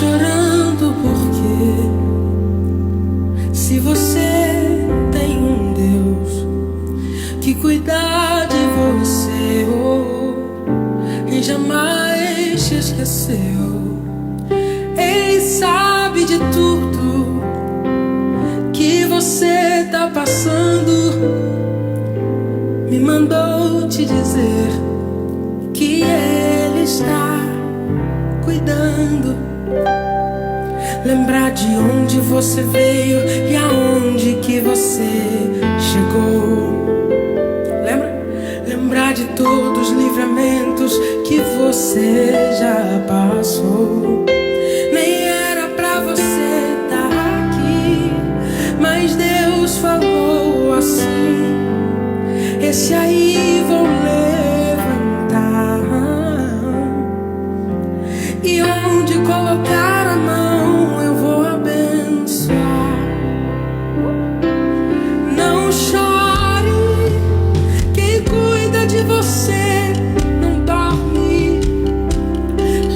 chorando porque se você tem um Deus que cuida de você, e jamais te esqueceu, Ele sabe de tudo que você tá passando, me mandou te dizer que Ele está cuidando. Lembrar de onde você veio e aonde que você chegou. Lembrar de todos os livramentos que você já passou. Nem era pra você estar aqui, mas Deus falou assim: esse aí vou levantar, e onde colocar a mão eu vou abençoar. Não chore, quem cuida de você não dorme.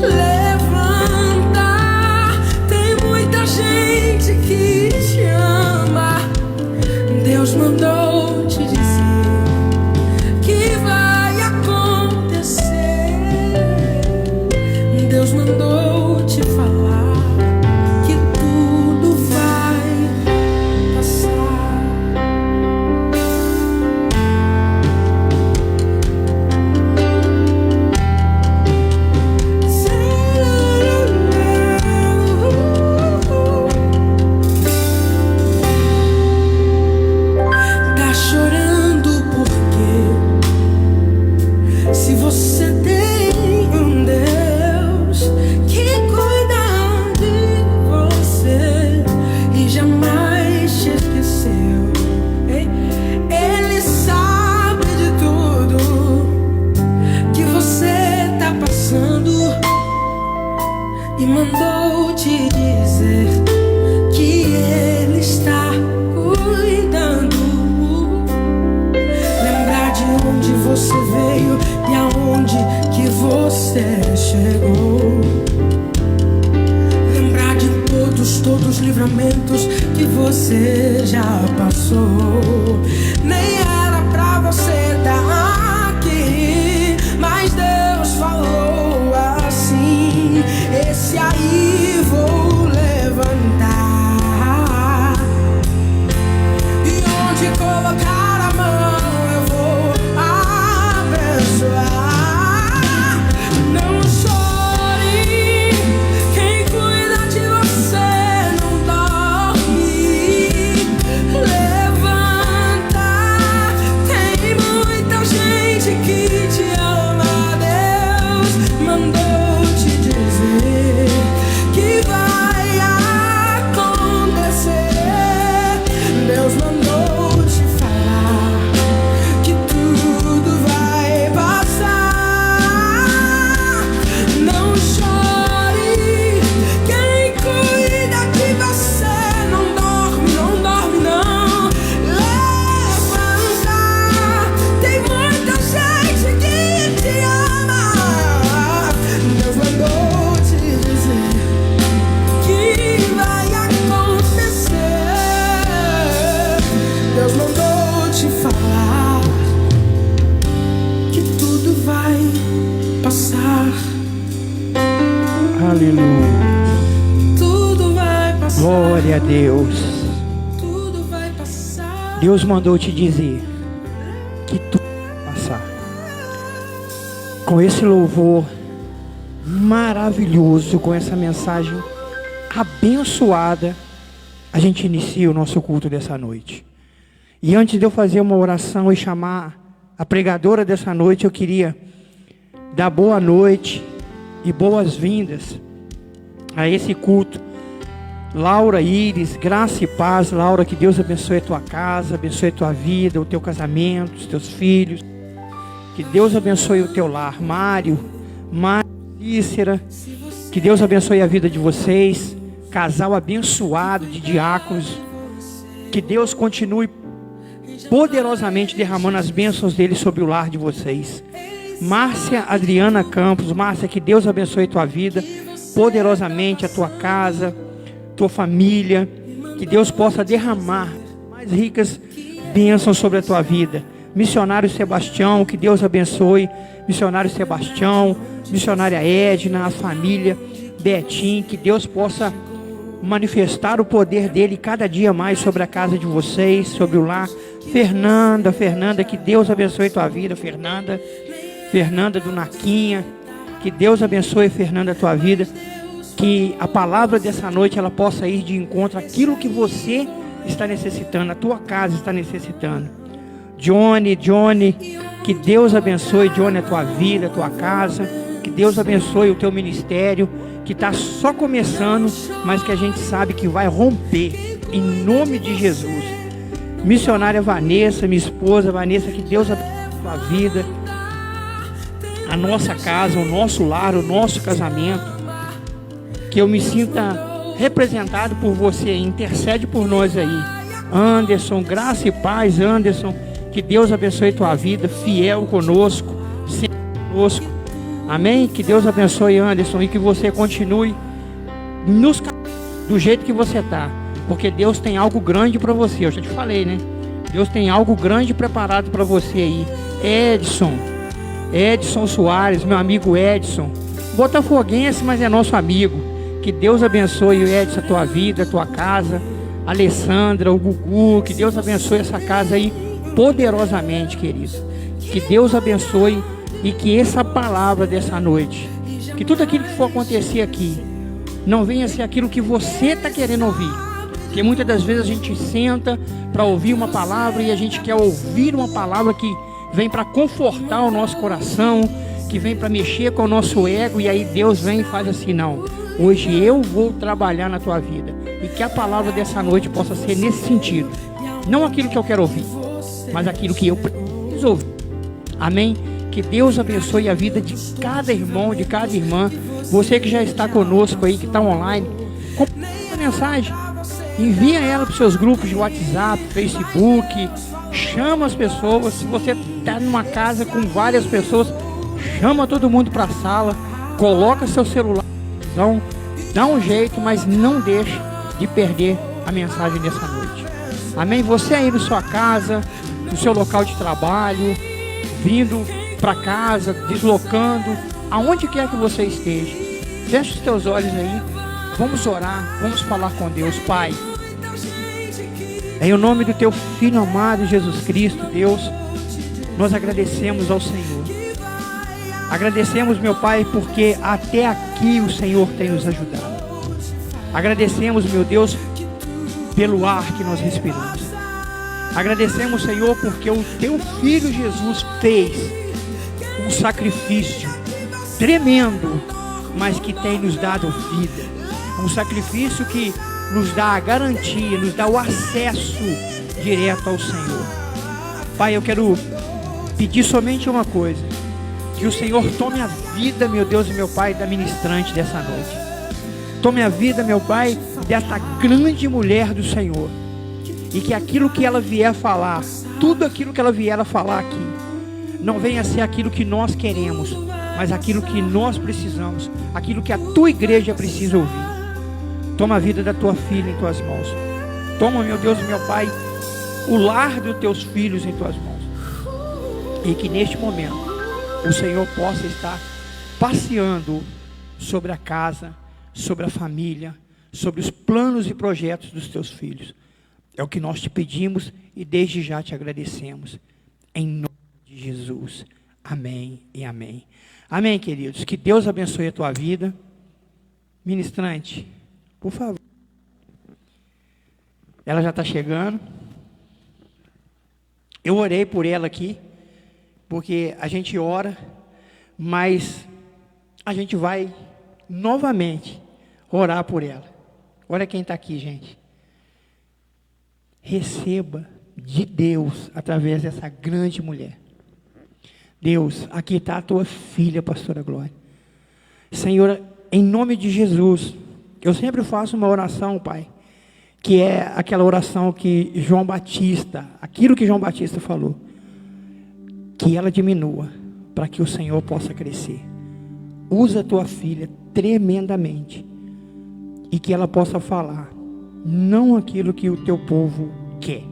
Levanta, tem muita gente que te ama. Deus mandou te dizer que vai acontecer. Deus mandou te falar que tudo vai passar. Tá chorando porque se você tem um Deus que cuida de você e jamais te esqueceu, Ele sabe de tudo que você tá passando e mandou te dizer que Ele está cuidando. Lembrar de onde você veio e aonde que você chegou. Lembrar de todos os livramentos que você já passou. Nem era pra você estar aqui, mas Deus falou assim: esse aí vou levantar, e onde colocar a mão eu vou abençoar. Não chore, quem cuida de você não dorme. Levanta, tem muita gente que te ama. Deus mandou te dizer que vai acontecer. Deus mandou te falar que tudo vai passar. Não chore, quem cuida de você não dorme, não dorme não. Levanta, tem muita gente que te ama. Deus mandou te dizer que vai acontecer. Deus mandou te falar que tudo vai passar. Aleluia. Tudo vai passar. Glória a Deus. Tudo vai passar. Deus mandou te dizer que tudo vai passar. Com esse louvor maravilhoso, com essa mensagem abençoada, a gente inicia o nosso culto dessa noite. E antes de eu fazer uma oração e chamar a pregadora dessa noite, eu queria dar boa noite e boas-vindas a esse culto. Laura, Iris, graça e paz. Laura, que Deus abençoe a tua casa, abençoe a tua vida, o teu casamento, os teus filhos. Que Deus abençoe o teu lar. Mário, Cícera, que Deus abençoe a vida de vocês. Casal abençoado de diáconos. Que Deus continue poderosamente derramando as bênçãos dele sobre o lar de vocês. Márcia Adriana Campos. Márcia, que Deus abençoe a tua vida. poderosamente a tua casa, tua família, que Deus possa derramar mais ricas bênçãos sobre a tua vida. Missionário Sebastião, que Deus abençoe. Missionário Sebastião, missionária Edna, a família Betim, que Deus possa manifestar o poder dele cada dia mais sobre a casa de vocês, sobre o lar. Fernanda, que Deus abençoe tua vida, Fernanda do Naquinha, que Deus abençoe, Fernanda, a tua vida, que a palavra dessa noite ela possa ir de encontro àquilo que você está necessitando, a tua casa está necessitando. Johnny, que Deus abençoe, Johnny, a tua vida, a tua casa, que Deus abençoe o teu ministério, que está só começando, mas que a gente sabe que vai romper, em nome de Jesus. Missionária Vanessa, minha esposa Vanessa, que Deus abençoe a tua vida, a nossa casa, o nosso lar, o nosso casamento, que eu me sinta representado por você, intercede por nós aí. Anderson, graça e paz, Anderson, que Deus abençoe tua vida, fiel conosco, sempre conosco, amém? Que Deus abençoe, Anderson, e que você continue do jeito que você está, porque Deus tem algo grande para você. Eu já te falei, né? Deus tem algo grande preparado para você aí. Edson Soares, meu amigo Edson, botafoguense, mas é nosso amigo. Que Deus abençoe, Edson, a tua vida, a tua casa. Alessandra, o Gugu, que Deus abençoe essa casa aí poderosamente, querido. Que Deus abençoe e que essa palavra dessa noite, que tudo aquilo que for acontecer aqui, não venha ser aquilo que você está querendo ouvir. Porque muitas das vezes a gente senta para ouvir uma palavra e a gente quer ouvir uma palavra que vem para confortar o nosso coração, que vem para mexer com o nosso ego, e aí Deus vem e faz assim: não, hoje eu vou trabalhar na tua vida. E que a palavra dessa noite possa ser nesse sentido, não aquilo que eu quero ouvir, mas aquilo que eu preciso ouvir. Amém? Que Deus abençoe a vida de cada irmão, de cada irmã. Você que já está conosco aí, que está online, compartilhe a mensagem, envia ela para os seus grupos de WhatsApp, Facebook, chama as pessoas. Se você está numa casa com várias pessoas, chama todo mundo para a sala, coloca seu celular, então dá um jeito, mas não deixe de perder a mensagem dessa noite. Amém? Você aí na sua casa, no seu local de trabalho, vindo para casa, deslocando, aonde quer que você esteja, feche os teus olhos aí, vamos orar, vamos falar com Deus. Pai, em o nome do teu Filho amado Jesus Cristo, Deus, nós agradecemos ao Senhor. Agradecemos, meu Pai, porque até aqui o Senhor tem nos ajudado. Agradecemos, meu Deus, pelo ar que nós respiramos. Agradecemos, Senhor, porque o teu Filho Jesus fez um sacrifício tremendo, mas que tem nos dado vida. Um sacrifício que nos dá a garantia, nos dá o acesso direto ao Senhor. Pai, eu quero pedir somente uma coisa: que o Senhor tome a vida, meu Deus e meu Pai, da ministrante dessa noite. Tome a vida, meu Pai, desta grande mulher do Senhor. E que aquilo que ela vier falar, tudo aquilo que ela vier a falar aqui, não venha a ser aquilo que nós queremos, mas aquilo que nós precisamos, aquilo que a tua igreja precisa ouvir. Toma a vida da tua filha em tuas mãos. Toma, meu Deus e meu Pai, o lar dos teus filhos em tuas mãos. E que neste momento o Senhor possa estar passeando sobre a casa, sobre a família, sobre os planos e projetos dos teus filhos. É o que nós te pedimos e desde já te agradecemos. Em nome de Jesus. Amém e amém. Amém, queridos. Que Deus abençoe a tua vida. Ministrante, por favor. Ela já está chegando. Eu orei por ela aqui, porque a gente ora, mas a gente vai novamente orar por ela. Olha quem está aqui, gente. Receba de Deus através dessa grande mulher. Deus, aqui está a tua filha, pastora Glória. Senhor, em nome de Jesus, eu sempre faço uma oração, Pai, que é aquela oração que João Batista, aquilo que João Batista falou, que ela diminua, para que o Senhor possa crescer. usa a tua filha tremendamente, e que ela possa falar, não aquilo que o teu povo quer,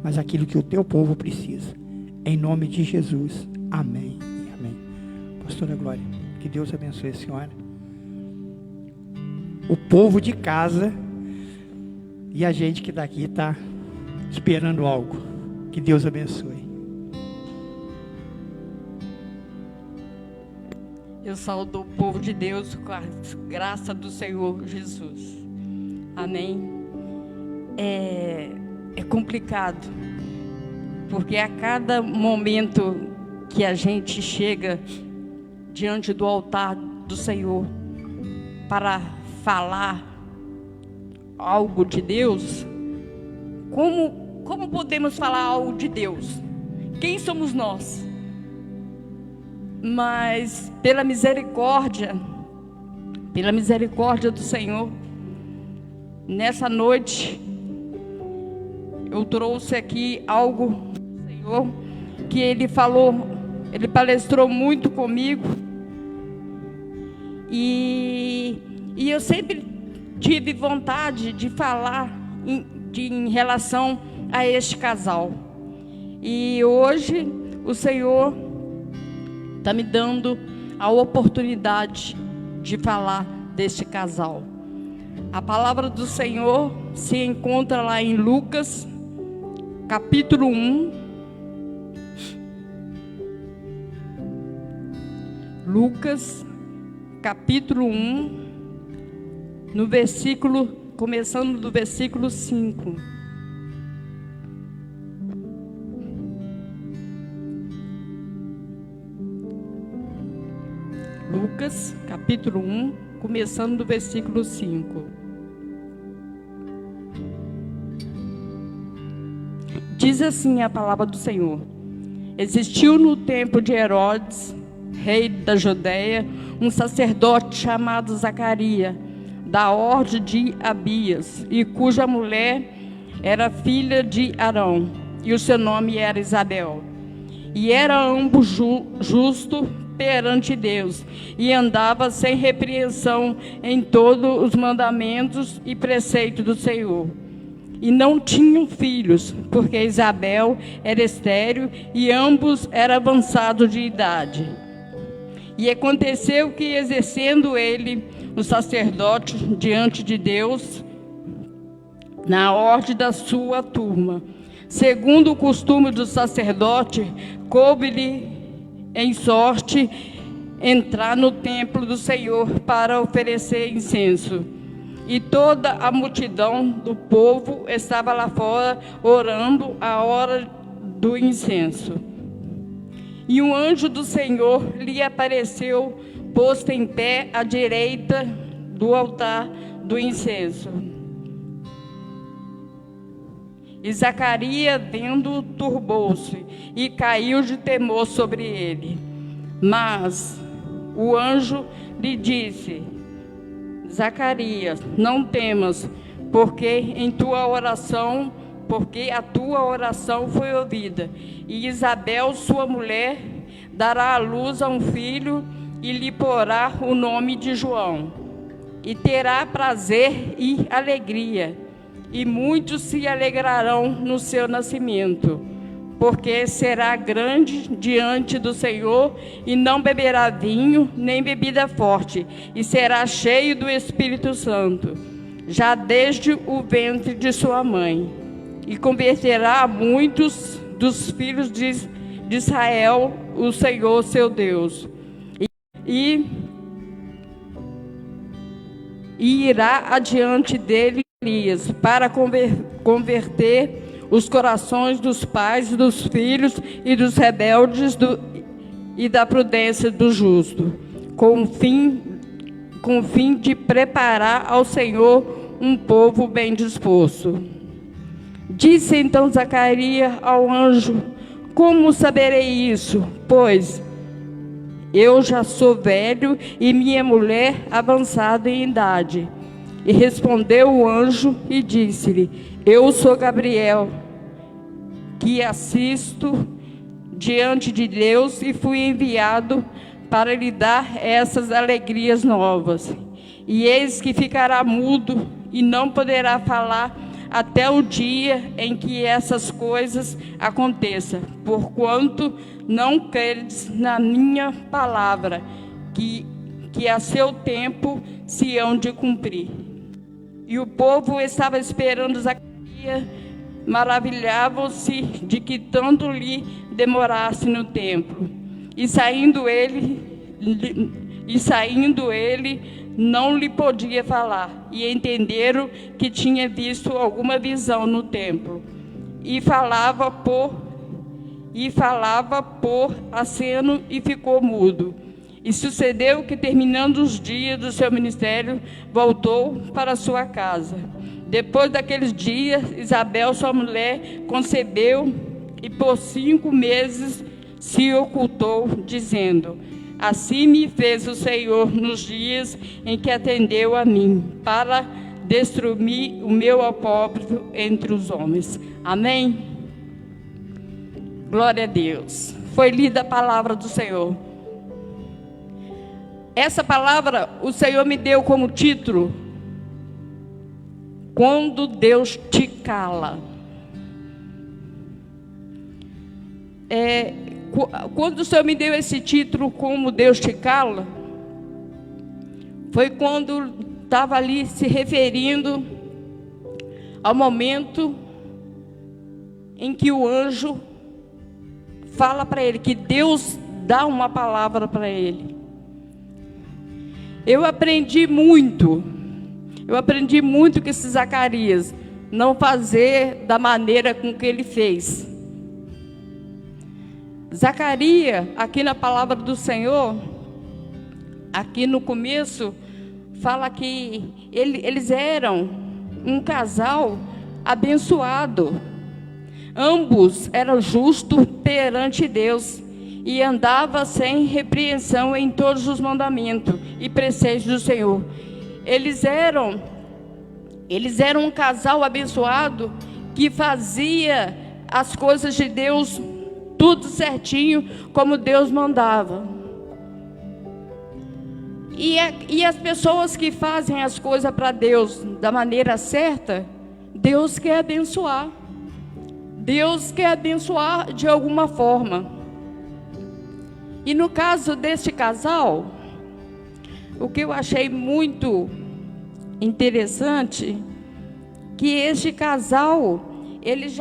mas aquilo que o teu povo precisa. Em nome de Jesus, amém e amém. Pastora Glória, que Deus abençoe a senhora, o povo de casa e a gente que daqui está esperando algo. Que Deus abençoe. Eu saúdo o povo de Deus com a graça do Senhor Jesus. Amém. É complicado, porque a cada momento que a gente chega diante do altar do Senhor para falar algo de Deus, como podemos falar algo de Deus? Quem somos nós? Mas pela misericórdia do Senhor, nessa noite eu trouxe aqui algo do Senhor que Ele falou, Ele palestrou muito comigo, e eu sempre tive vontade de falar em relação a este casal. E hoje o Senhor está me dando a oportunidade de falar deste casal. A palavra do Senhor se encontra lá em Lucas, capítulo 1. Lucas, capítulo 1, no versículo, começando do versículo 5. Lucas, capítulo 1, começando do versículo 5. Diz assim a palavra do Senhor: Existiu no tempo de Herodes, rei da Judeia, um sacerdote chamado Zacarias, da ordem de Abias, e cuja mulher era filha de Arão, e o seu nome era Isabel. E era ambos justo perante Deus, e andava sem repreensão em todos os mandamentos e preceitos do Senhor. E não tinham filhos, porque Isabel era estéril, e ambos eram avançados de idade. E aconteceu que, exercendo ele o sacerdote diante de Deus, na ordem da sua turma, segundo o costume do sacerdote, coube-lhe em sorte entrar no templo do Senhor para oferecer incenso. E toda a multidão do povo estava lá fora orando a hora do incenso. E um anjo do Senhor lhe apareceu, posto em pé à direita do altar do incenso. E Zacarias, vendo, turbou-se e caiu de temor sobre ele. Mas o anjo lhe disse: Zacarias, não temas, porque a tua oração foi ouvida. E Isabel, sua mulher, dará à luz a um filho e lhe porá o nome de João. E terá prazer e alegria, e muitos se alegrarão no seu nascimento, porque será grande diante do Senhor, e não beberá vinho nem bebida forte, e será cheio do Espírito Santo, já desde o ventre de sua mãe. E converterá a muitos dos filhos de Israel, o Senhor seu Deus. E irá adiante dele Elias, para converter os corações dos pais, dos filhos e dos rebeldes e da prudência do justo, com o fim de preparar ao Senhor um povo bem disposto. Disse então Zacarias ao anjo: Como saberei isso? Pois eu já sou velho e minha mulher avançada em idade. E respondeu o anjo e disse-lhe: Eu sou Gabriel, que assisto diante de Deus, e fui enviado para lhe dar essas alegrias novas. E eis que ficará mudo e não poderá falar até o dia em que essas coisas aconteçam, porquanto não credes na minha palavra, que a seu tempo se hão de cumprir. E o povo estava esperando Zacarias, maravilhavam-se de que tanto lhe demorasse no templo. E saindo ele, não lhe podia falar. E entenderam que tinha visto alguma visão no templo. E falava por aceno e ficou mudo. E sucedeu que, terminando os dias do seu ministério, voltou para sua casa. Depois daqueles dias, Isabel, sua mulher, concebeu e por 5 meses se ocultou, dizendo: assim me fez o Senhor nos dias em que atendeu a mim, para destruir o meu opróbrio entre os homens. Amém? Glória a Deus. Foi lida a palavra do Senhor. Essa palavra o Senhor me deu como título: quando Deus te cala. Quando o Senhor me deu esse título, como Deus te cala, foi quando estava ali se referindo ao momento em que o anjo fala para ele, que Deus dá uma palavra para ele. Eu aprendi muito com esse Zacarias, não fazer da maneira com que ele fez. Zacarias, aqui na palavra do Senhor, aqui no começo, fala que eles eram um casal abençoado. Ambos eram justos perante Deus e andavam sem repreensão em todos os mandamentos e preceitos do Senhor. Eles eram um casal abençoado que fazia as coisas de Deus tudo certinho, como Deus mandava. E as pessoas que fazem as coisas para Deus da maneira certa, Deus quer abençoar. Deus quer abençoar de alguma forma. E no caso deste casal, o que eu achei muito interessante, que este casal, eles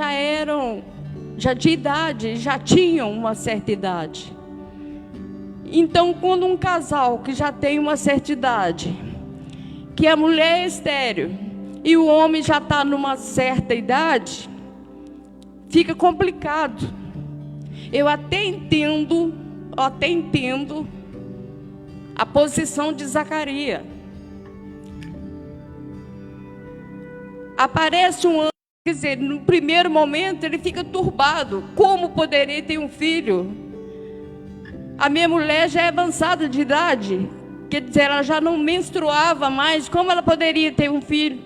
já de idade, já tinham uma certa idade. Então, quando um casal que já tem uma certa idade, que a mulher é estéril e o homem já está numa certa idade, fica complicado. Eu até entendo a posição de Zacarias. Aparece um anjo, quer dizer, no primeiro momento ele fica turbado. Como poderei ter um filho? A minha mulher já é avançada de idade, quer dizer, ela já não menstruava mais. Como ela poderia ter um filho?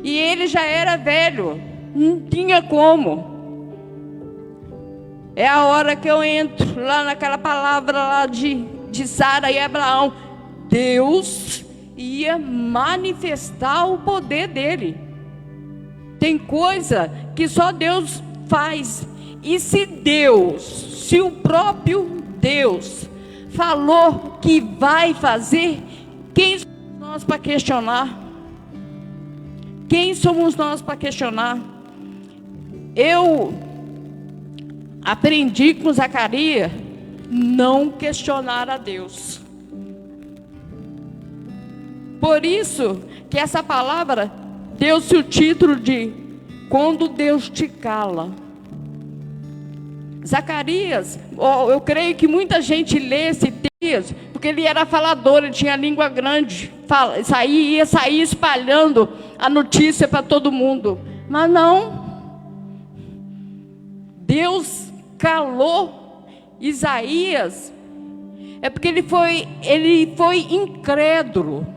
E ele já era velho, não tinha como. É a hora que eu entro lá naquela palavra lá de Sara e Abraão. Deus ia manifestar o poder dele. Tem coisa que só Deus faz. E se o próprio Deus falou que vai fazer, quem somos nós para questionar? Quem somos nós para questionar? Eu aprendi com Zacarias não questionar a Deus. Por isso que essa palavra deu-se o título de quando Deus te cala. Zacarias, eu creio que muita gente lê esse texto, porque ele era falador, ele tinha língua grande, ia sair espalhando a notícia para todo mundo. Mas não, Deus calou Isaías, é porque ele foi incrédulo.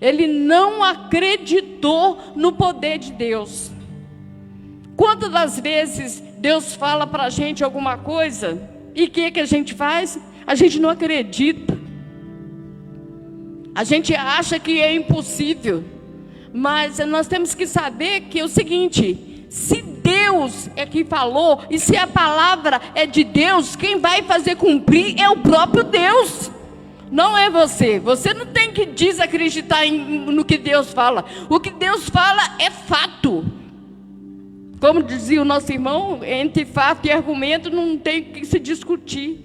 Ele não acreditou no poder de Deus. Quantas das vezes Deus fala para a gente alguma coisa, e o que a gente faz? a gente não acredita. A gente acha que é impossível. Mas nós temos que saber que é o seguinte: se Deus é quem falou, e se a palavra é de Deus, quem vai fazer cumprir é o próprio Deus. Não é você. Você não tem que desacreditar no que Deus fala. O que Deus fala é fato. Como dizia o nosso irmão, entre fato e argumento não tem que se discutir.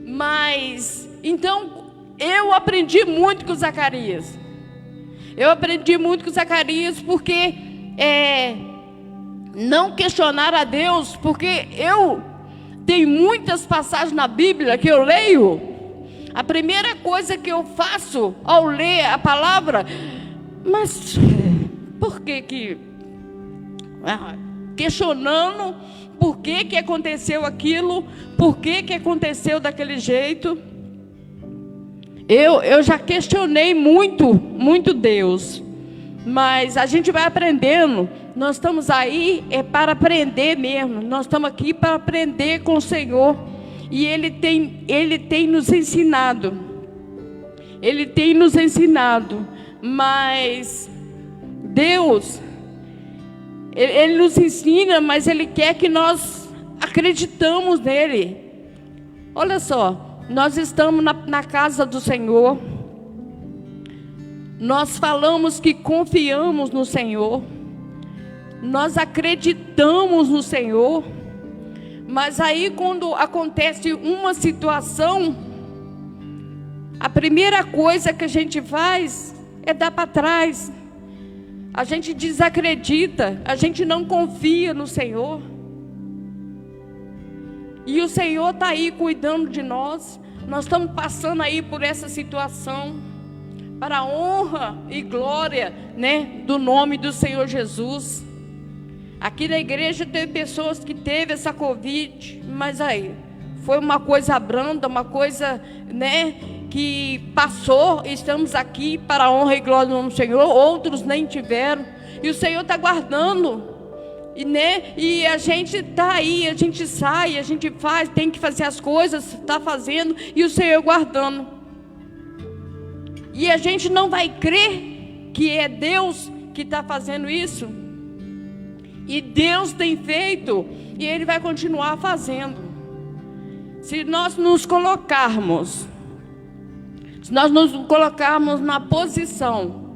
Mas, então, eu aprendi muito com Zacarias. Eu aprendi muito com Zacarias porque não questionar a Deus, porque eu tenho muitas passagens na Bíblia que eu leio. A primeira coisa que eu faço ao ler a palavra, mas por que questionando por que aconteceu aquilo, por que aconteceu daquele jeito. Eu já questionei muito Deus, mas a gente vai aprendendo. Nós estamos aí para aprender mesmo. Nós estamos aqui para aprender com o Senhor. E Ele tem nos ensinado. Ele tem nos ensinado. Mas Deus, Ele nos ensina, mas Ele quer que nós acreditamos nele. Olha só, nós estamos na casa do Senhor. Nós falamos que confiamos no Senhor. Nós acreditamos no Senhor. Mas aí quando acontece uma situação, a primeira coisa que a gente faz é dar para trás. A gente desacredita, a gente não confia no Senhor. E o Senhor está aí cuidando de nós. Nós estamos passando aí por essa situação, para a honra e glória, né, do nome do Senhor Jesus. Aqui na igreja teve pessoas que teve essa Covid, mas aí foi uma coisa branda, uma coisa, né, que passou. Estamos aqui para a honra e glória do nome do Senhor. Outros nem tiveram, e o Senhor está guardando, e a gente está aí, a gente sai, a gente faz, tem que fazer as coisas, está fazendo, e o Senhor guardando. E a gente não vai crer que é Deus que está fazendo isso. E Deus tem feito, e Ele vai continuar fazendo. Se nós nos colocarmos na posição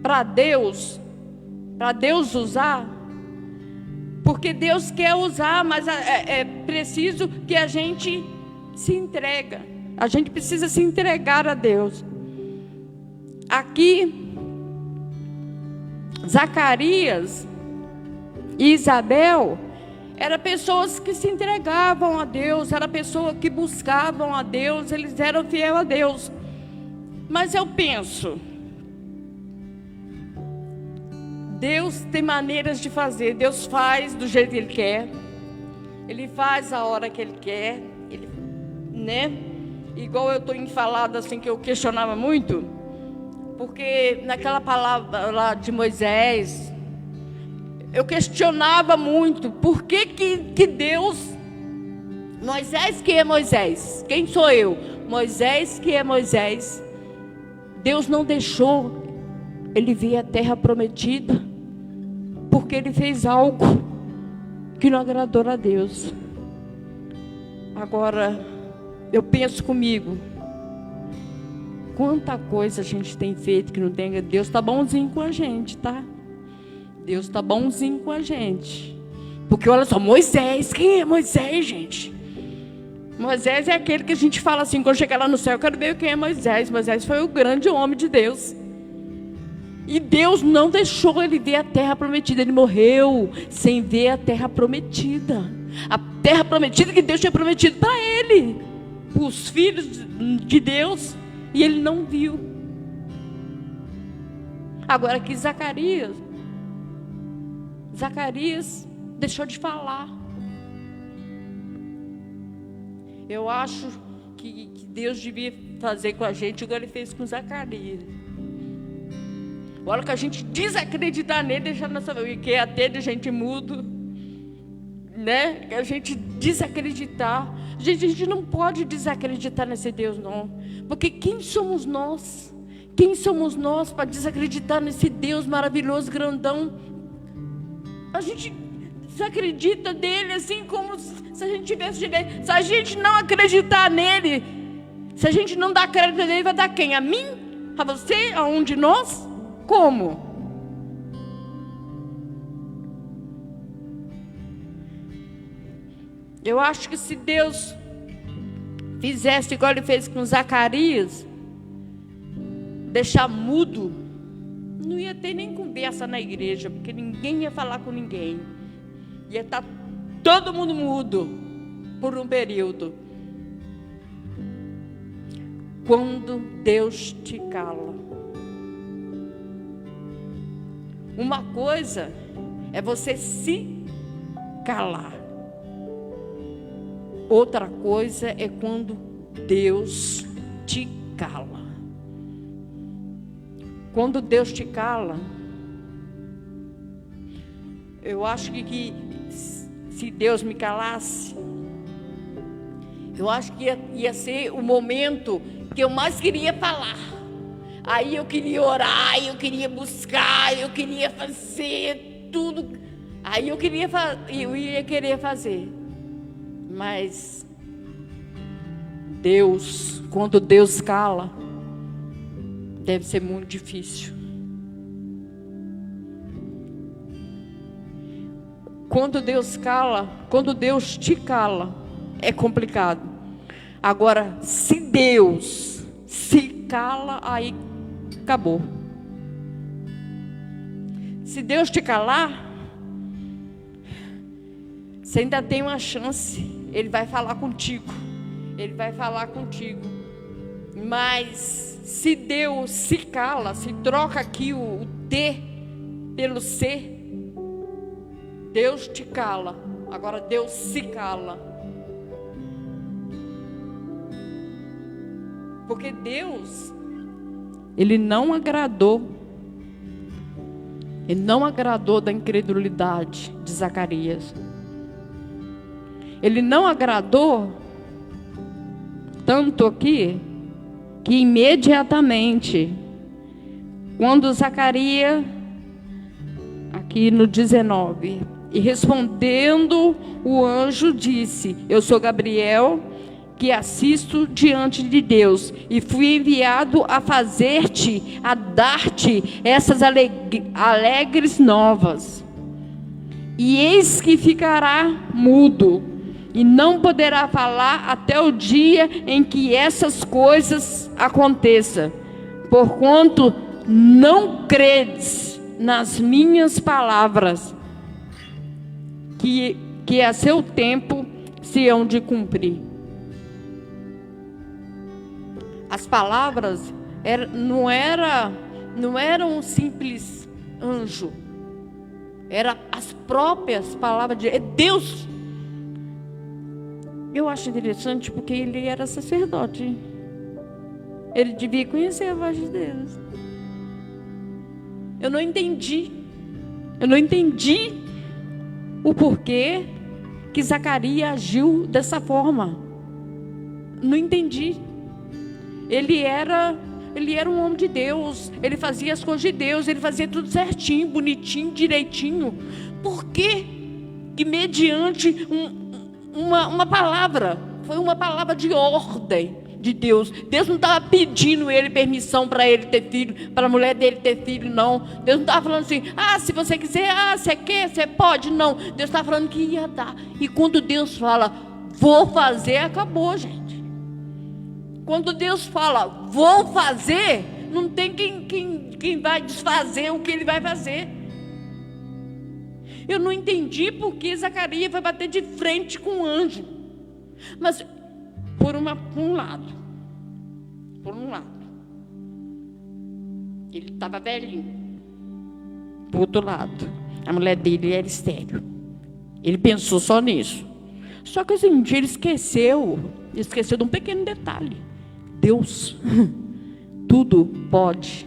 para Deus usar, porque Deus quer usar, mas é preciso que a gente se entregue. A gente precisa se entregar a Deus. Aqui, Zacarias e Isabel eram pessoas que se entregavam a Deus, eram pessoas que buscavam a Deus, eles eram fiéis a Deus. Mas eu penso, Deus tem maneiras de fazer. Deus faz do jeito que Ele quer, Ele faz a hora que Ele quer, né? Igual eu estou falando assim, que eu questionava muito, porque naquela palavra lá de Moisés, eu questionava muito, por que Deus, Moisés que é Moisés, quem sou eu? Moisés que é Moisés, Deus não deixou ele ver a terra prometida, porque ele fez algo que não agradou a Deus. Agora, eu penso comigo, quanta coisa a gente tem feito que não tem. Deus está bonzinho com a gente, tá? Deus está bonzinho com a gente. Porque olha só, Moisés, quem é Moisés, gente? Moisés é aquele que a gente fala assim, quando chegar lá no céu, eu quero ver quem é Moisés. Moisés foi o grande homem de Deus. E Deus não deixou ele ver a terra prometida. Ele morreu sem ver a terra prometida. A terra prometida que Deus tinha prometido para ele, para os filhos de Deus. E ele não viu. Agora que Zacarias deixou de falar. Eu acho que Deus devia fazer com a gente o que Ele fez com Zacarias. A hora que a gente desacreditar nele, deixar nossa vida, que é até de gente mudo, né? Que a gente desacreditar, Gente, a gente não pode desacreditar nesse Deus, não. Porque quem somos nós? Quem somos nós para desacreditar nesse Deus maravilhoso, grandão? A gente desacredita nele assim como se a gente tivesse direito. Se a gente não acreditar nele, se a gente não dar crédito nele, vai dar quem? A mim? A você? A um de nós? Como? Eu acho que se Deus fizesse igual ele fez com Zacarias, deixar mudo, não ia ter nem conversa na igreja, porque ninguém ia falar com ninguém. Ia estar todo mundo mudo por um período. Quando Deus te cala. Uma coisa é você se calar. Outra coisa é quando Deus te cala. Quando Deus te cala, eu acho que se Deus me calasse, eu acho que ia ser o momento que eu mais queria falar. Aí eu queria orar, eu queria buscar, eu queria fazer tudo. Aí eu ia querer fazer. Mas Deus, quando Deus cala, deve ser muito difícil. Quando Deus cala, quando Deus te cala, é complicado. Agora, se Deus se cala, aí acabou. Se Deus te calar, você ainda tem uma chance. Ele vai falar contigo. Ele vai falar contigo. Mas se Deus se cala, se troca aqui o T pelo C, Deus te cala. Agora Deus se cala. Porque Deus, Ele não agradou da incredulidade de Zacarias. Ele não agradou tanto aqui, que imediatamente, quando Zacarias, aqui no 19, e respondendo o anjo disse: eu sou Gabriel, que assisto diante de Deus, e fui enviado a fazer-te, a dar-te essas alegres novas. E eis que ficará mudo, e não poderá falar até o dia em que essas coisas aconteçam, porquanto não credes nas minhas palavras, que a seu tempo se hão de cumprir. As palavras não eram um simples anjo, eram as próprias palavras de Deus. Eu acho interessante porque ele era sacerdote. Ele devia conhecer a voz de Deus. Eu não entendi o porquê que Zacarias agiu dessa forma. Não entendi. Ele era um homem de Deus. Ele fazia as coisas de Deus. Ele fazia tudo certinho, bonitinho, direitinho. Por que mediante uma palavra, foi uma palavra de ordem de Deus. Deus não estava pedindo ele permissão para ele ter filho, para a mulher dele ter filho, não. Deus não estava falando assim: se você quiser, você quer, você pode, não. Deus estava falando que ia dar. E quando Deus fala, vou fazer, acabou, gente. Quando Deus fala, vou fazer, não tem quem vai desfazer o que ele vai fazer. Eu não entendi porque Zacarias vai bater de frente com o anjo. Mas, por um lado, ele estava velhinho. Por outro lado, a mulher dele era estéril. Ele pensou só nisso. Só que assim, ele esqueceu de um pequeno detalhe. Deus tudo pode.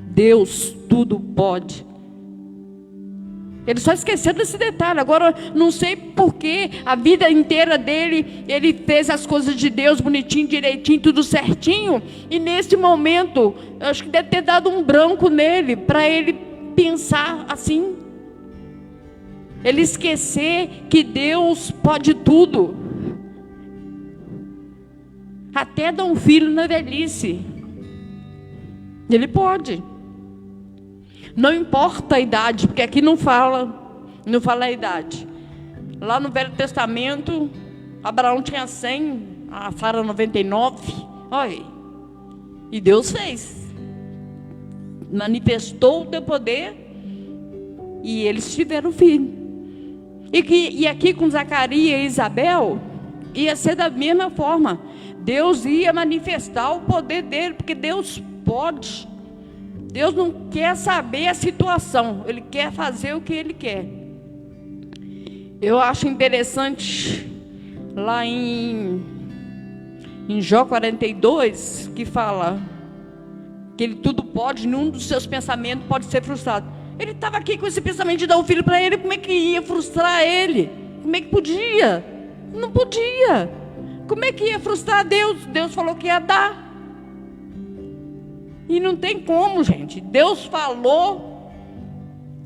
Deus tudo pode. Ele só esqueceu desse detalhe. Agora, não sei porquê, a vida inteira dele, ele fez as coisas de Deus bonitinho, direitinho, tudo certinho. E nesse momento, eu acho que deve ter dado um branco nele, para ele pensar assim. Ele esquecer que Deus pode tudo. Até dar um filho na velhice. Ele pode. Não importa a idade, porque aqui não fala a idade. Lá no Velho Testamento, Abraão tinha 100, a Sara 99. Olha, e Deus fez. Manifestou o teu poder e eles tiveram filho. E aqui com Zacarias e Isabel, ia ser da mesma forma. Deus ia manifestar o poder dele, porque Deus pode. Deus não quer saber a situação, Ele quer fazer o que Ele quer. Eu acho interessante, lá em Jó 42, que fala que Ele tudo pode, nenhum dos seus pensamentos pode ser frustrado. Ele estava aqui com esse pensamento de dar um filho para ele, como é que ia frustrar ele? Como é que podia? Não podia. Como é que ia frustrar Deus? Deus falou que ia dar. E não tem como, gente. Deus falou,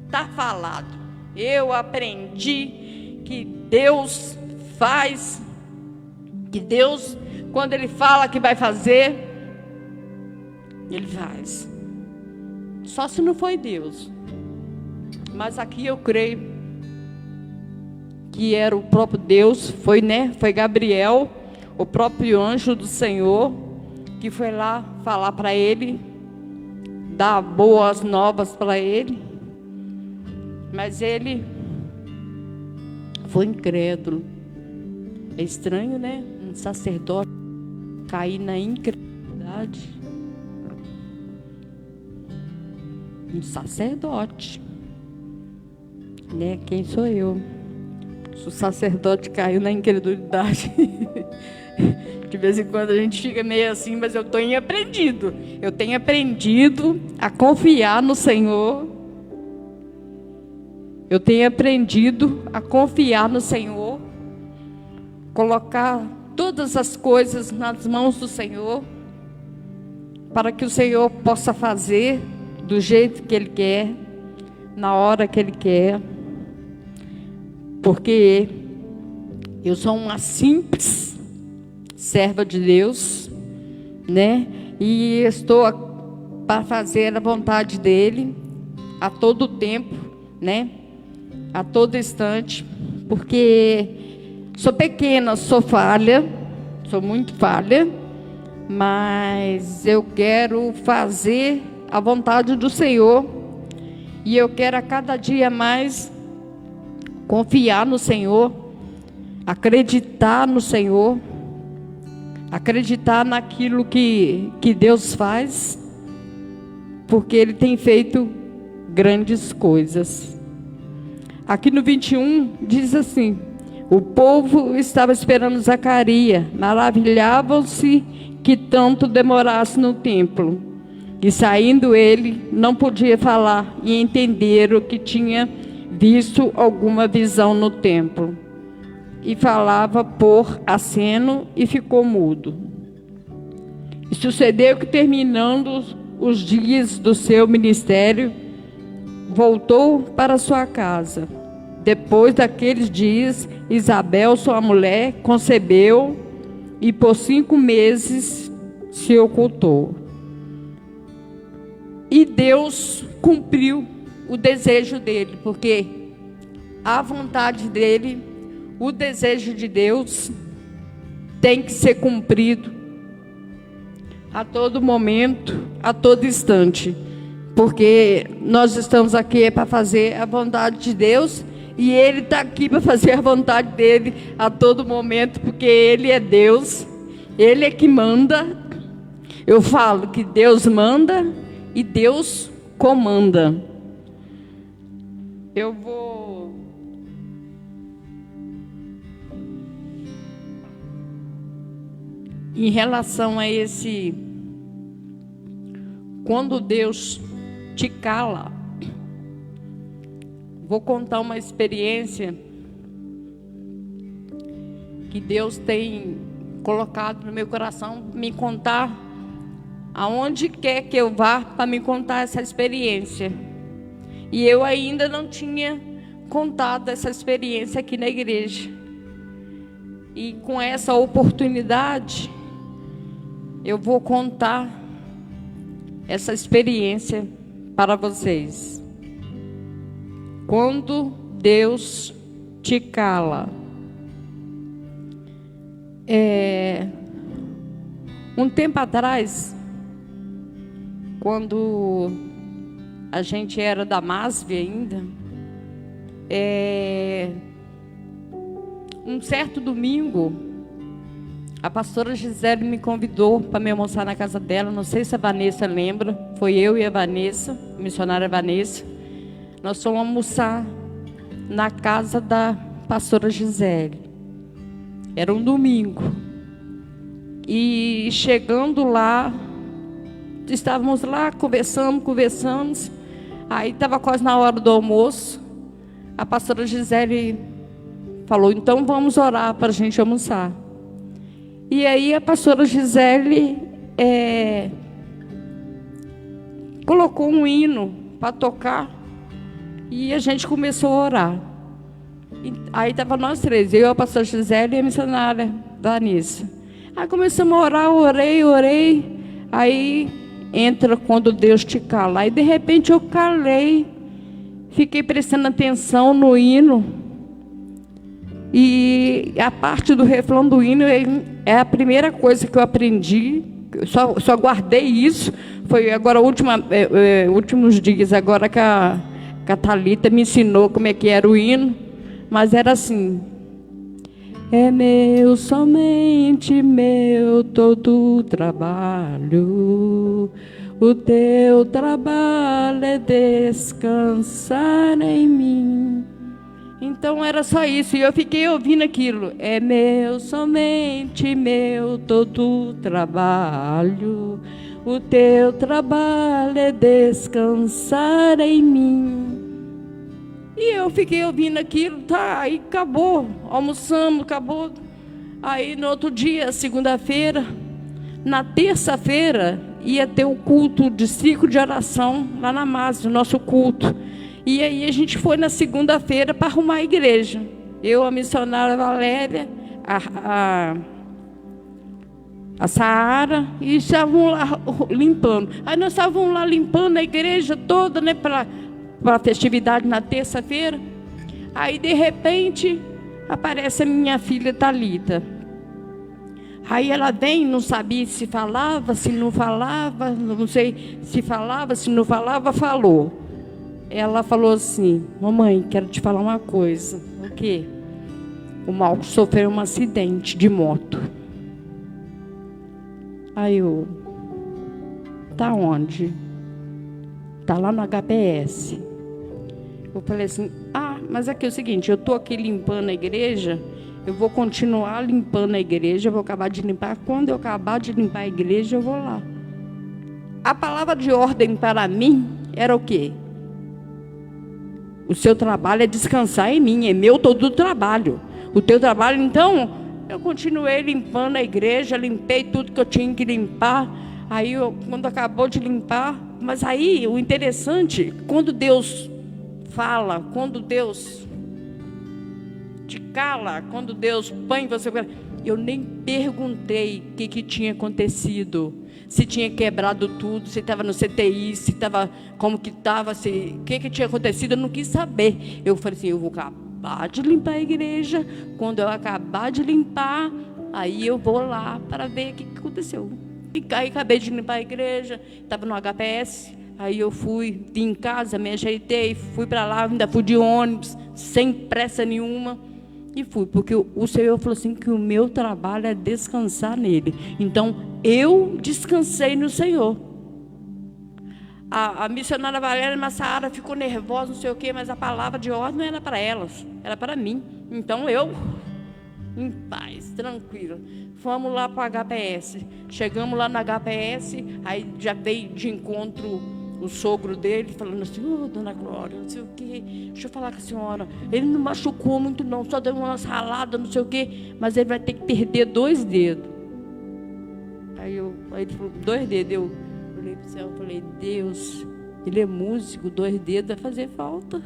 está falado. Eu aprendi que Deus faz, que Deus, quando Ele fala que vai fazer, Ele faz. Só se não foi Deus. Mas aqui eu creio que era o próprio Deus, foi Gabriel, o próprio anjo do Senhor, que foi lá falar para ele, dar boas novas para ele. Mas ele foi incrédulo. É estranho, né? Um sacerdote cair na incredulidade. Um sacerdote, né? Quem sou eu? Se o sacerdote caiu na incredulidade. De vez em quando a gente fica meio assim, mas eu tenho aprendido. Eu tenho aprendido a confiar no Senhor. Eu tenho aprendido a confiar no Senhor. Colocar todas as coisas nas mãos do Senhor. Para que o Senhor possa fazer do jeito que Ele quer. Na hora que Ele quer. Porque eu sou uma simples serva de Deus, né? E estou para fazer a vontade dEle a todo tempo, né? A todo instante, porque sou pequena, sou falha, sou muito falha, mas eu quero fazer a vontade do Senhor e eu quero a cada dia mais confiar no Senhor, acreditar no Senhor, acreditar naquilo que Deus faz, porque Ele tem feito grandes coisas. Aqui no 21 diz assim: o povo estava esperando Zacarias, maravilhavam-se que tanto demorasse no templo. E saindo ele, não podia falar e entenderam que tinha visto alguma visão no templo. E falava por aceno e ficou mudo. E sucedeu que, terminando os dias do seu ministério, voltou para sua casa. Depois daqueles dias, Isabel, sua mulher, concebeu e por 5 meses se ocultou. E Deus cumpriu o desejo dele, porque a vontade dele, o desejo de Deus tem que ser cumprido a todo momento, a todo instante, porque nós estamos aqui para fazer a vontade de Deus e Ele está aqui para fazer a vontade dele a todo momento, porque Ele é Deus, Ele é que manda. Eu falo que Deus manda e Deus comanda. Eu vou em relação a esse, quando Deus te cala, vou contar uma experiência que Deus tem colocado no meu coração, me contar aonde quer que eu vá para me contar essa experiência. E eu ainda não tinha contado essa experiência aqui na igreja. E com essa oportunidade, eu vou contar essa experiência para vocês. Quando Deus te cala. Um tempo atrás, quando a gente era da MASV ainda, um certo domingo, a pastora Gisele me convidou para me almoçar na casa dela. Não sei se a Vanessa lembra. Foi eu e a Vanessa, a missionária Vanessa. Nós fomos almoçar na casa da pastora Gisele. Era um domingo. E chegando lá, estávamos lá, conversamos. Aí estava quase na hora do almoço. A pastora Gisele falou, então vamos orar para a gente almoçar. E aí a pastora Gisele colocou um hino para tocar. E a gente começou a orar. Aí estava nós três, eu, a pastora Gisele e a missionária Vanessa. Aí começamos a orar, orei. Aí entra quando Deus te cala. Aí de repente eu calei, fiquei prestando atenção no hino. E a parte do refrão do hino é a primeira coisa que eu aprendi. Eu só guardei isso. Foi agora últimos dias agora que a Thalita me ensinou como é que era o hino. Mas era assim: é meu, somente meu, todo o trabalho. O teu trabalho é descansar em mim. Então era só isso, e eu fiquei ouvindo aquilo. É meu, somente meu, todo o trabalho. O teu trabalho é descansar em mim. E eu fiquei ouvindo aquilo, tá, aí acabou, almoçamos, acabou. Aí no outro dia, segunda-feira, na terça-feira, ia ter o culto de ciclo de oração lá na MASV, o nosso culto. E aí a gente foi na segunda-feira para arrumar a igreja. Eu, a missionária Valéria, a Saara, e estavam lá limpando. Aí nós estávamos lá limpando a igreja toda, né, para a festividade na terça-feira. Aí de repente aparece a minha filha Thalita. Aí ela vem, não sabia se falava, se não falava, não sei se falava, se não falava, falou. Ela falou assim: mamãe, quero te falar uma coisa. O quê? O Marcos sofreu um acidente de moto. Aí eu: tá onde? Tá lá no HPS. Eu falei assim: mas aqui é o seguinte, eu estou aqui limpando a igreja, eu vou continuar limpando a igreja, eu vou acabar de limpar. Quando eu acabar de limpar a igreja, eu vou lá. A palavra de ordem para mim era o quê? O seu trabalho é descansar em mim, é meu todo o trabalho. O teu trabalho, então, eu continuei limpando a igreja, limpei tudo que eu tinha que limpar. Aí, quando acabou de limpar, mas aí, o interessante, quando Deus fala, quando Deus te cala, quando Deus põe você... Eu nem perguntei o que tinha acontecido. Se tinha quebrado tudo, se estava no CTI, se estava, como que estava, o que tinha acontecido, eu não quis saber. Eu falei assim: eu vou acabar de limpar a igreja, quando eu acabar de limpar, aí eu vou lá para ver o que aconteceu. E aí acabei de limpar a igreja, estava no HPS, aí eu vim em casa, me ajeitei, fui para lá, ainda fui de ônibus, sem pressa nenhuma. E fui, porque o Senhor falou assim que o meu trabalho é descansar nele. Então, eu descansei no Senhor. A missionária Valéria e a Saara ficou nervosa, não sei o quê, mas a palavra de ordem não era para elas, era para mim. Então, eu, em paz, tranquila. Fomos lá para o HPS. Chegamos lá no HPS, aí já veio de encontro o sogro dele, falando assim: ô, dona Glória, não sei o quê, deixa eu falar com a senhora, ele não machucou muito não, só deu uma ralada, não sei o quê, mas ele vai ter que perder 2 dedos. Aí ele falou: 2 dedos. Eu olhei para o céu e falei: Deus, ele é músico, 2 dedos vai fazer falta,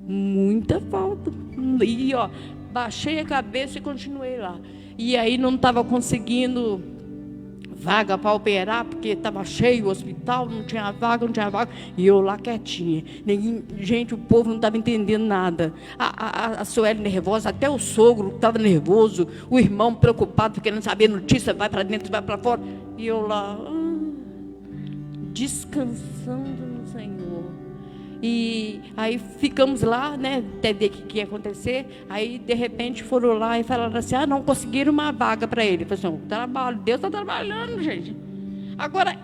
muita falta. E baixei a cabeça e continuei lá. E aí não estava conseguindo vaga para operar, porque estava cheio o hospital, não tinha vaga. E eu lá quietinha. Gente, o povo não estava entendendo nada. A Sueli nervosa, até o sogro estava nervoso, o irmão preocupado, querendo saber notícia, vai para dentro, vai para fora. E eu lá, descansando no Senhor. E aí ficamos lá, né, até ver o que ia acontecer. Aí, de repente, foram lá e falaram assim: não conseguiram uma vaga para ele. Eu falei assim: trabalho, Deus está trabalhando, gente. Agora,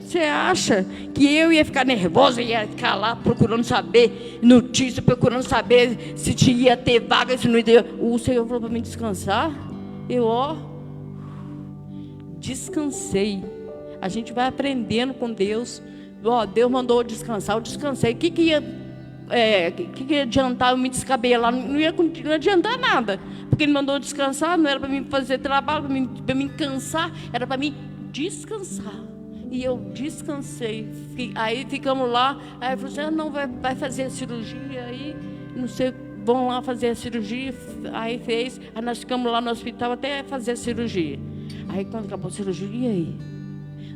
você acha que eu ia ficar nervosa, ia ficar lá procurando saber notícia, procurando saber se ia ter vaga, se não ia? O Senhor falou para mim descansar. Eu, descansei. A gente vai aprendendo com Deus. Deus mandou eu descansar, eu descansei. O que ia adiantar eu me descabelar? Não ia adiantar nada, porque Ele mandou eu descansar. Não era para mim fazer trabalho, para mim cansar, era para mim descansar. E eu descansei. Aí ficamos lá. Aí falou assim: não, vai fazer a cirurgia. Aí não sei, vão lá fazer a cirurgia. Aí fez. Aí nós ficamos lá no hospital até fazer a cirurgia. Aí quando acabou a cirurgia, e aí?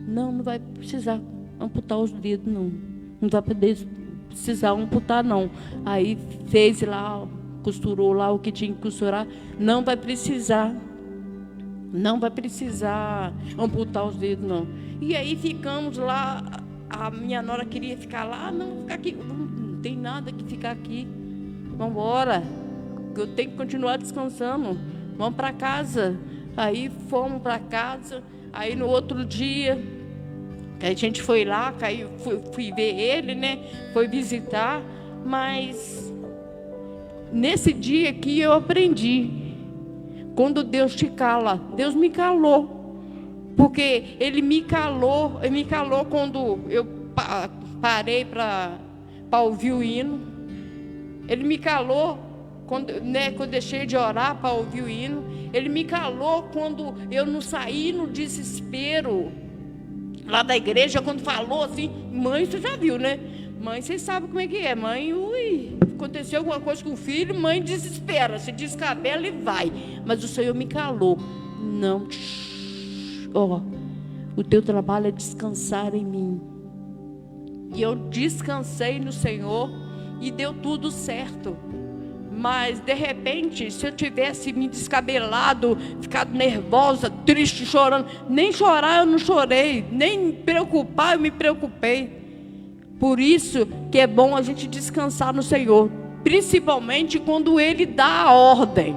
Não vai precisar amputar os dedos, não vai precisar amputar, não. Aí fez lá, costurou lá o que tinha que costurar. Não vai precisar amputar os dedos, não. E aí ficamos lá. A minha nora queria ficar lá. Não, vou ficar aqui, não tem nada que ficar aqui, vamos embora, eu tenho que continuar descansando, vamos para casa. Aí fomos para casa. Aí no outro dia a gente foi lá, fui ver ele, né? Foi visitar. Mas nesse dia aqui eu aprendi: quando Deus te cala, Deus me calou. Porque Ele me calou quando eu parei para ouvir o hino. Ele me calou quando eu deixei de orar para ouvir o hino. Ele me calou quando eu não saí no desespero lá da igreja, quando falou assim. Mãe, você já viu, né? Mãe, vocês sabem como é que é. Mãe, aconteceu alguma coisa com o filho, mãe desespera, se descabela e vai. Mas o Senhor me calou. Não, o teu trabalho é descansar em mim. E eu descansei no Senhor e deu tudo certo. Mas, de repente, se eu tivesse me descabelado, ficado nervosa, triste, chorando, nem chorar eu não chorei, nem me preocupar eu me preocupei. Por isso que é bom a gente descansar no Senhor, principalmente quando Ele dá a ordem.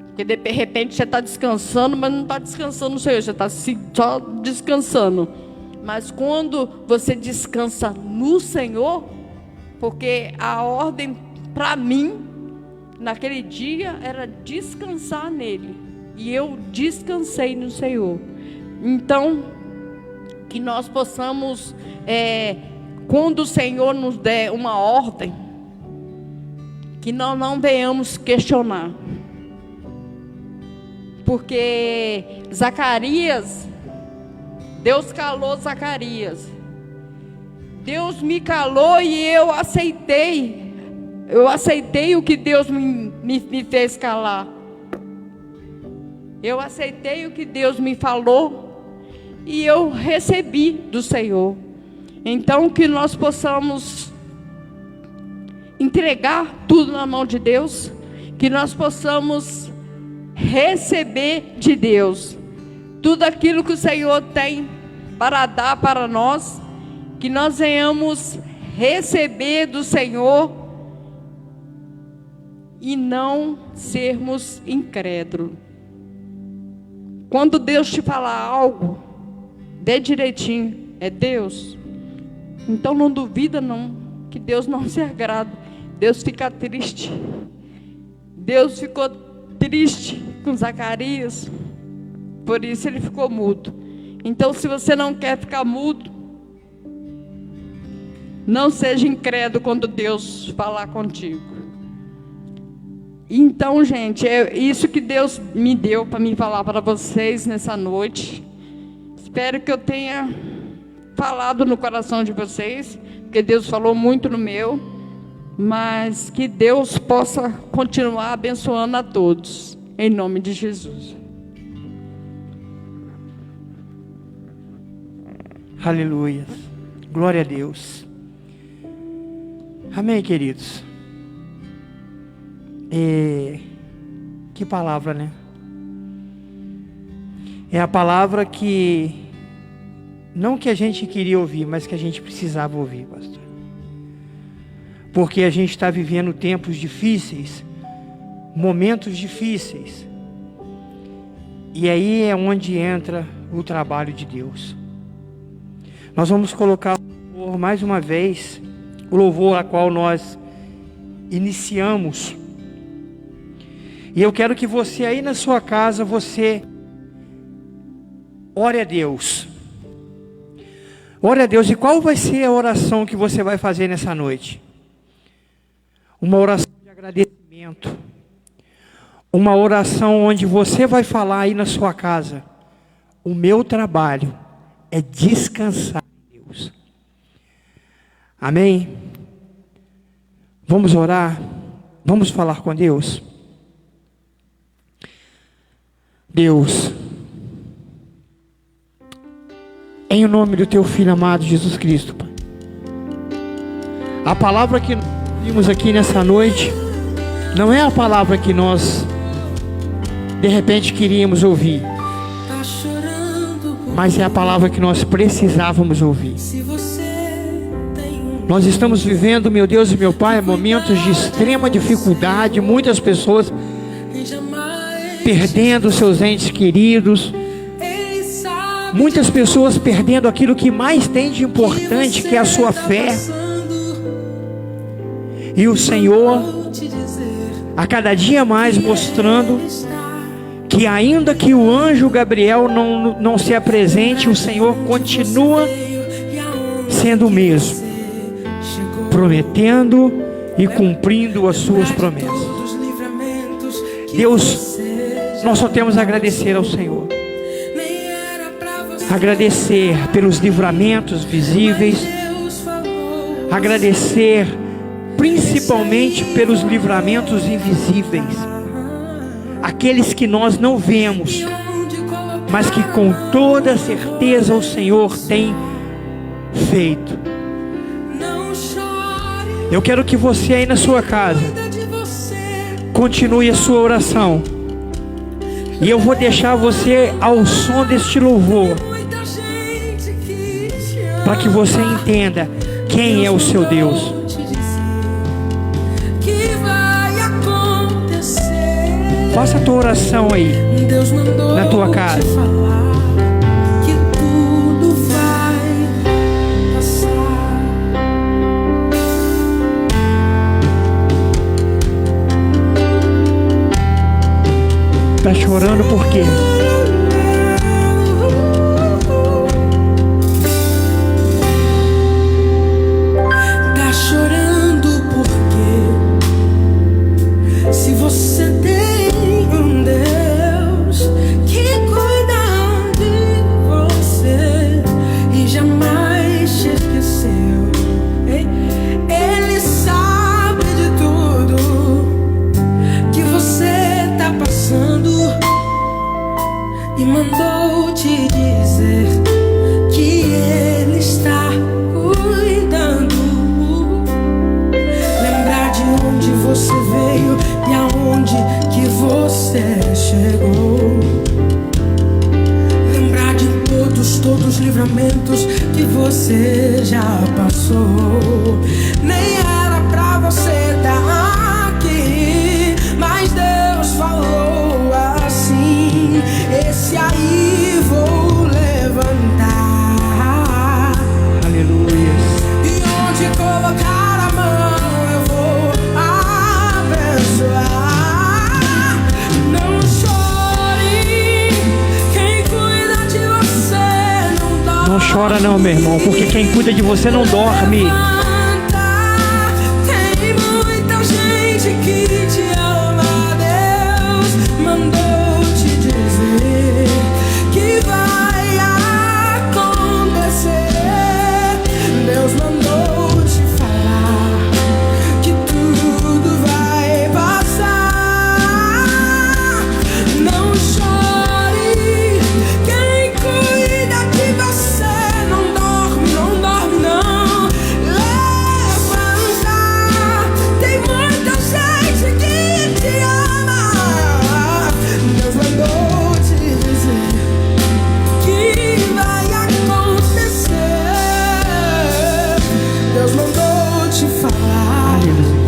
Porque, de repente, você está descansando, mas não está descansando no Senhor, você está só descansando. Mas quando você descansa no Senhor, porque a ordem para mim naquele dia era descansar nele. E eu descansei no Senhor. Então, que nós possamos, quando o Senhor nos der uma ordem, que nós não venhamos questionar. Porque Zacarias, Deus calou Zacarias. Deus me calou e eu aceitei. Eu aceitei o que Deus me fez calar. Eu aceitei o que Deus me falou e eu recebi do Senhor. Então, que nós possamos entregar tudo na mão de Deus, que nós possamos receber de Deus tudo aquilo que o Senhor tem para dar para nós, que nós venhamos receber do Senhor e não sermos incrédulos. Quando Deus te falar algo, dê direitinho, é Deus. Então não duvida não, que Deus não se agrada. Deus fica triste. Deus ficou triste com Zacarias, por isso ele ficou mudo. Então, se você não quer ficar mudo, Não seja incrédulo quando Deus falar contigo. Então, gente, é isso que Deus me deu para me falar para vocês nessa noite. Espero que eu tenha falado no coração de vocês, porque Deus falou muito no meu, mas que Deus possa continuar abençoando a todos, em nome de Jesus. Aleluia. Glória a Deus. Amém, queridos. Que palavra, né? É a palavra que não que a gente queria ouvir, mas que a gente precisava ouvir, pastor. Porque a gente está vivendo tempos difíceis, momentos difíceis. E aí é onde entra o trabalho de Deus. Nós vamos colocar o louvor mais uma vez, o louvor a qual nós iniciamos. E eu quero que você aí na sua casa, você ore a Deus. Ore a Deus. E qual vai ser a oração que você vai fazer nessa noite? Uma oração de agradecimento. Uma oração onde você vai falar aí na sua casa: o meu trabalho é descansar em Deus. Amém? Vamos orar? Vamos falar com Deus? Deus, em nome do Teu Filho amado Jesus Cristo, Pai, a palavra que nós vimos aqui nessa noite não é a palavra que nós de repente queríamos ouvir, mas é a palavra que nós precisávamos ouvir. Nós estamos vivendo, meu Deus e meu Pai, momentos de extrema dificuldade, muitas pessoas perdendo seus entes queridos, muitas pessoas perdendo aquilo que mais tem de importante, que é a sua fé. E o Senhor, a cada dia mais mostrando que ainda que o anjo Gabriel não se apresente, o Senhor continua sendo o mesmo, prometendo e cumprindo as suas promessas. Deus, nós só temos a agradecer ao Senhor. Agradecer pelos livramentos visíveis. Agradecer principalmente pelos livramentos invisíveis. Aqueles que nós não vemos, mas que com toda certeza o Senhor tem feito. Eu quero que você aí na sua casa continue a sua oração. E eu vou deixar você ao som deste louvor, para que você entenda quem é o seu Deus. Faça a tua oração aí, na tua casa. Está chorando por quê? Tá chorando porque se você tem um Deus que cuida de você e jamais te esqueceu, Ele sabe de tudo que você tá passando e mandou te dizer que Ele está cuidando. Lembrar de onde você veio e aonde que você chegou. Lembrar de todos os livramentos que você já passou. Nem era pra você estar aqui, mas Deus falou assim: esse aí vou levantar. Aleluia. E onde colocar a mão eu vou abençoar. Não chore, quem cuida de você não dorme. Não chora não, meu irmão, porque quem cuida de você não dorme. te falar Aleluia.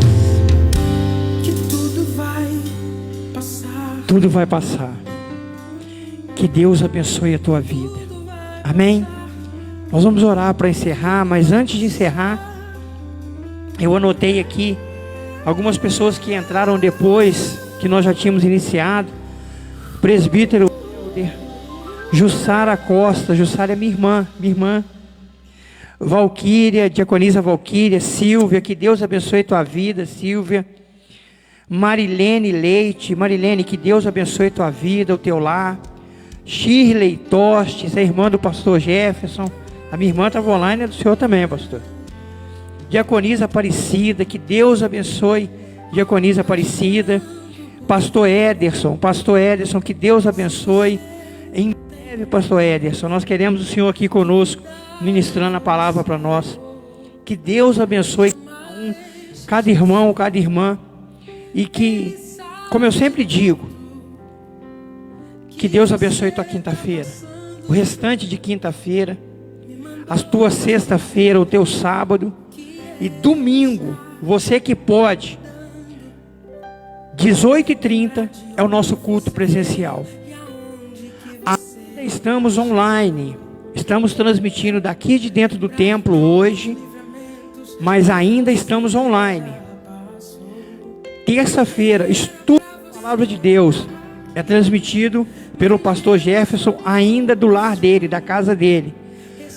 que tudo vai passar. Tudo vai passar. Que Deus abençoe a tua vida. Amém? Nós vamos orar para encerrar, mas antes de encerrar, eu anotei aqui algumas pessoas que entraram depois que nós já tínhamos iniciado. Presbítero Jussara Costa. Jussara é minha irmã. Valquíria, diaconisa Valquíria. Silvia, que Deus abençoe tua vida, Silvia. Marilene Leite. Marilene, que Deus abençoe tua vida, o teu lar. Shirley Tostes, a irmã do pastor Jefferson. A minha irmã estava online, é do senhor também, pastor. Diaconisa Aparecida, que Deus abençoe Diaconisa Aparecida. Pastor Ederson, que Deus abençoe. Em breve, pastor Ederson, nós queremos o senhor aqui conosco, ministrando a palavra para nós. Que Deus abençoe cada irmão, cada irmã. E que, como eu sempre digo, que Deus abençoe tua quinta-feira, o restante de quinta-feira, a tua sexta-feira, o teu sábado e domingo. Você que pode, 18h30 é o nosso culto presencial. Ainda estamos online, estamos transmitindo daqui de dentro do templo hoje, mas ainda estamos online. Terça-feira, estudo da palavra de Deus é transmitido pelo pastor Jefferson, ainda do lar dele, da casa dele.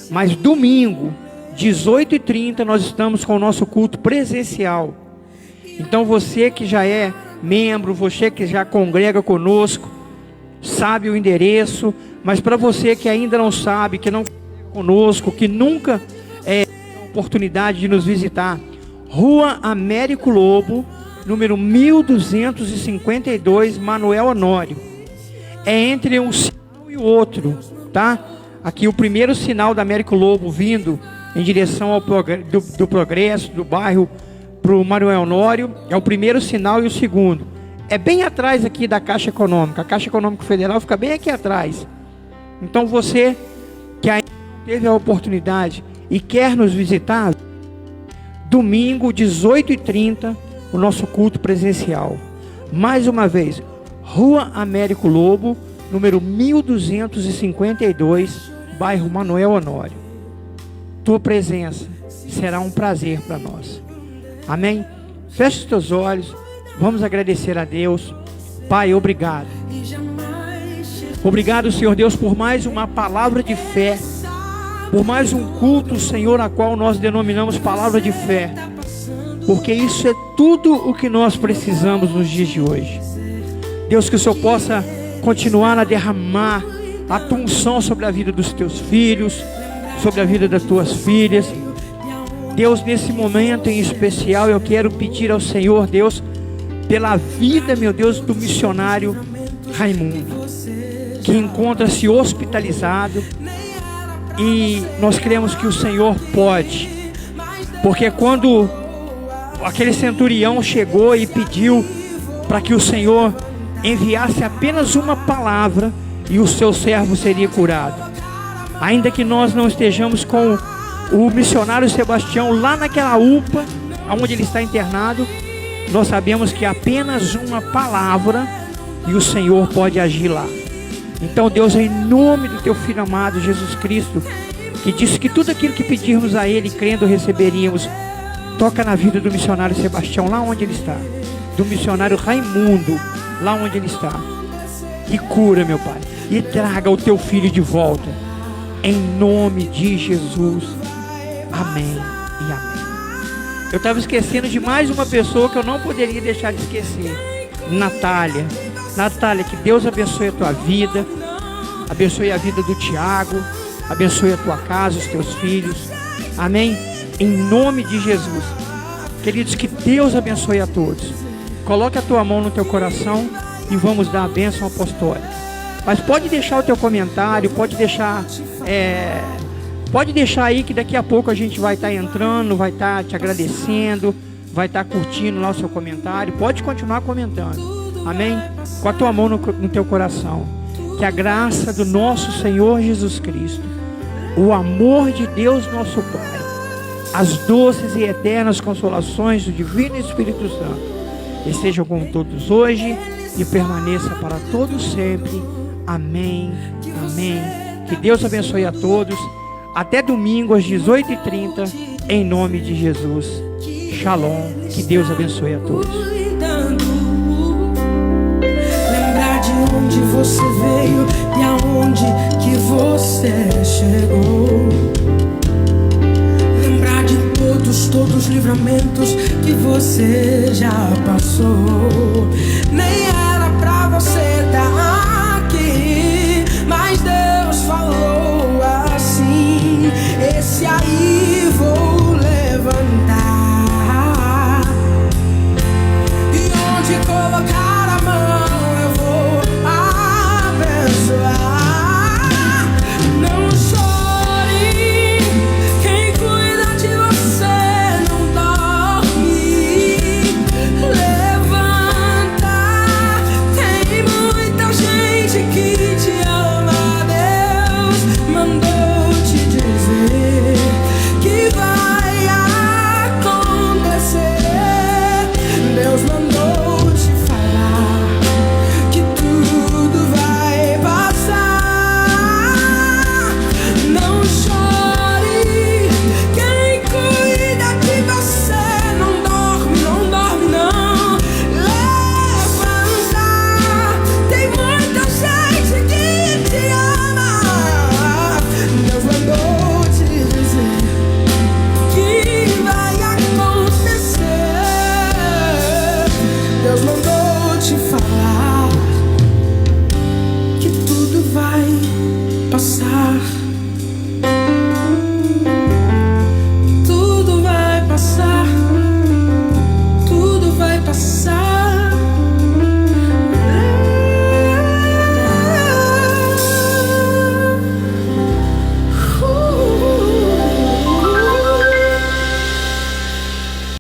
Mas domingo, 18h30, nós estamos com o nosso culto presencial. Então você que já é membro, você que já congrega conosco, sabe o endereço. Mas para você que ainda não sabe, que não congrega conosco, que nunca tem a oportunidade de nos visitar, Rua Américo Lobo, número 1252, Manuel Honório. É entre um sinal e o outro, tá? Aqui o primeiro sinal da Américo Lobo vindo em direção ao do Progresso, do bairro para o Manuel Honório, é o primeiro sinal, e o segundo é bem atrás aqui da Caixa Econômica. A Caixa Econômica Federal fica bem aqui atrás. Então você que ainda não teve a oportunidade e quer nos visitar, domingo, 18h30, o nosso culto presencial. Mais uma vez, Rua Américo Lobo, número 1252, bairro Manuel Honório. Tua presença será um prazer para nós. Amém? Feche os teus olhos, vamos agradecer a Deus. Pai, obrigado. Obrigado, Senhor Deus, por mais uma palavra de fé, por mais um culto, Senhor, a qual nós denominamos palavra de fé, porque isso é tudo o que nós precisamos nos dias de hoje. Deus, que o Senhor possa continuar a derramar a tua unção sobre a vida dos teus filhos, sobre a vida das tuas filhas. Deus, nesse momento em especial, eu quero pedir ao Senhor, Deus, pela vida, meu Deus, do missionário Raimundo, que encontra-se hospitalizado, e nós cremos que o Senhor pode, porque quando aquele centurião chegou e pediu para que o Senhor enviasse apenas uma palavra e o seu servo seria curado. Ainda que nós não estejamos com o missionário Sebastião lá naquela UPA onde ele está internado, nós sabemos que apenas uma palavra e o Senhor pode agir lá. Então, Deus, em nome do teu Filho amado Jesus Cristo, que disse que tudo aquilo que pedirmos a Ele, crendo, receberíamos, toca na vida do missionário Sebastião, lá onde ele está, do missionário Raimundo, lá onde ele está, e cura, meu Pai, e traga o teu filho de volta, em nome de Jesus. Amém e amém. Eu estava esquecendo de mais uma pessoa que eu não poderia deixar de esquecer. Natália, que Deus abençoe a tua vida, abençoe a vida do Tiago, abençoe a tua casa, os teus filhos. Amém? Em nome de Jesus. Queridos, que Deus abençoe a todos. Coloque a tua mão no teu coração e vamos dar a bênção apostólica. Mas pode deixar o teu comentário, pode deixar aí, que daqui a pouco a gente vai estar entrando, vai estar te agradecendo, vai estar curtindo lá o seu comentário. Pode continuar comentando. Amém? Com a tua mão no teu coração. Que a graça do nosso Senhor Jesus Cristo, o amor de Deus nosso Pai, as doces e eternas consolações do Divino Espírito Santo estejam com todos hoje e permaneça para todos sempre. Amém, amém. Que Deus abençoe a todos. Até domingo às 18h30, em nome de Jesus. Shalom. Que Deus abençoe a todos. Lembrar de onde você veio e aonde que você chegou. Lembrar de todos os livramentos que você já passou. Nem era pra você estar aqui, mas Deus falou assim: esse aí vou levantar.